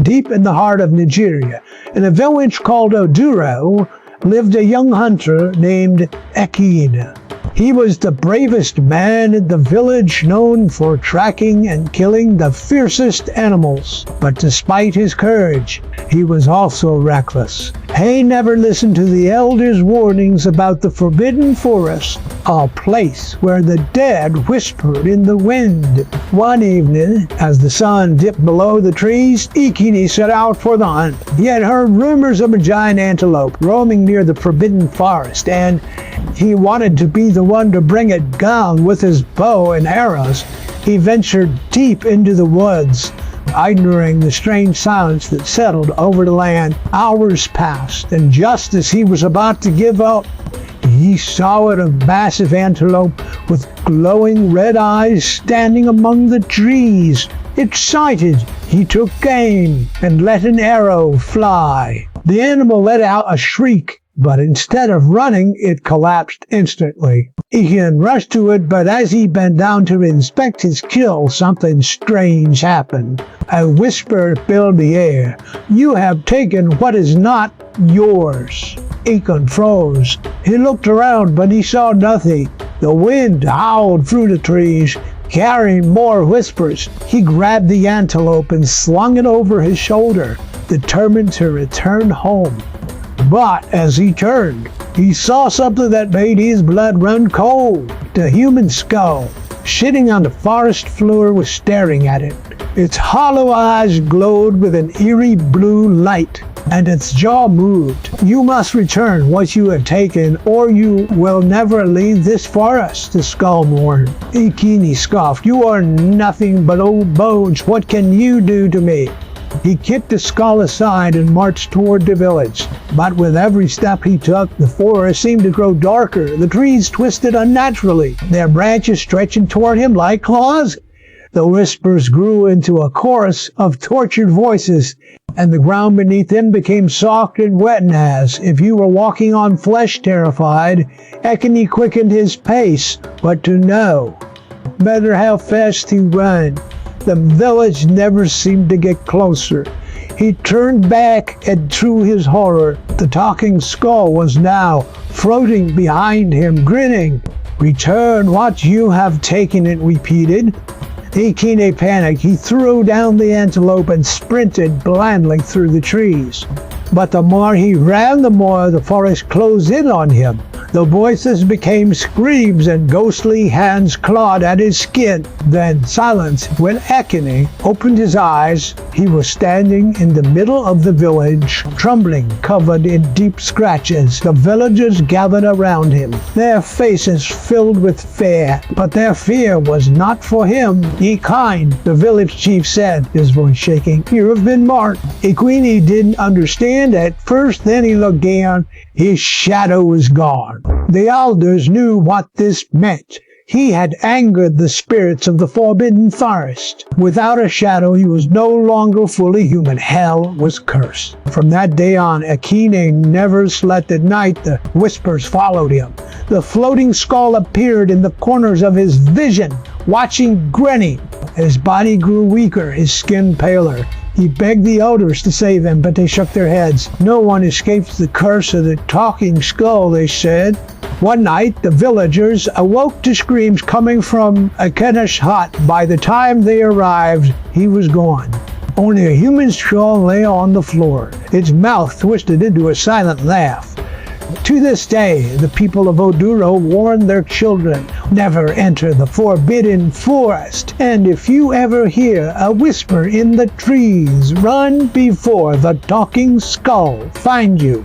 Deep in the heart of Nigeria, in a village called Oduro, lived a young hunter named Ekene. He was the bravest man in the village, known for tracking and killing the fiercest animals. But despite his courage, he was also reckless. He never listened to the elders' warnings about the forbidden forest, a place where the dead whispered in the wind. One evening, as the sun dipped below the trees, Ekene set out for the hunt. He had heard rumors of a giant antelope roaming near the forbidden forest, and he wanted to be the one to bring it down with his bow and arrows. He ventured deep into the woods, ignoring the strange silence that settled over the land. Hours passed, and just as he was about to give up, he saw a massive antelope with glowing red eyes standing among the trees. Excited, he took aim and let an arrow fly. The animal let out a shriek, but instead of running, it collapsed instantly. Ekene rushed to it, but as he bent down to inspect his kill, something strange happened. A whisper filled the air. "You have taken what is not yours." Ekene froze. He looked around, but he saw nothing. The wind howled through the trees, carrying more whispers. He grabbed the antelope and slung it over his shoulder, determined to return home. But as he turned, he saw something that made his blood run cold. The human skull, sitting on the forest floor, was staring at it. Its hollow eyes glowed with an eerie blue light, and its jaw moved. "You must return what you have taken, or you will never leave this forest," the skull warned. Ekene scoffed. "You are nothing but old bones. What can you do to me?" He kicked the skull aside and marched toward the village. But with every step he took, the forest seemed to grow darker. The trees twisted unnaturally, their branches stretching toward him like claws. The whispers grew into a chorus of tortured voices, and the ground beneath them became soft and wet, and as if you were walking on flesh. Terrified, Ekene quickened his pace, but to no matter how fast he ran, the village never seemed to get closer. He turned back, and to his horror, the talking skull was now floating behind him, grinning. "Return what you have taken," it repeated. Ekene panicked. He threw down the antelope and sprinted blindly through the trees. But the more he ran, the more the forest closed in on him. The voices became screams and ghostly hands clawed at his skin. Then silence. When Ekene opened his eyes, he was standing in the middle of the village, trembling, covered in deep scratches. The villagers gathered around him, their faces filled with fear. But their fear was not for him. "Ekene," the village chief said, his voice shaking, "you have been marked." Ekene didn't understand at first, then he looked down. His shadow was gone. The elders knew what this meant. He had angered the spirits of the forbidden forest. Without a shadow, he was no longer fully human. Hell was cursed. From that day on, Ekene never slept at night. The whispers followed him. The floating skull appeared in the corners of his vision, watching, grinning. His body grew weaker, his skin paler. He begged the elders to save him, but they shook their heads. "No one escapes the curse of the talking skull," they said. One night, the villagers awoke to screams coming from Ekene's hut. By the time they arrived, he was gone. Only a human skull lay on the floor, its mouth twisted into a silent laugh. To this day, the people of Oduro warn their children, never enter the forbidden forest. And if you ever hear a whisper in the trees, run before the talking skull finds you.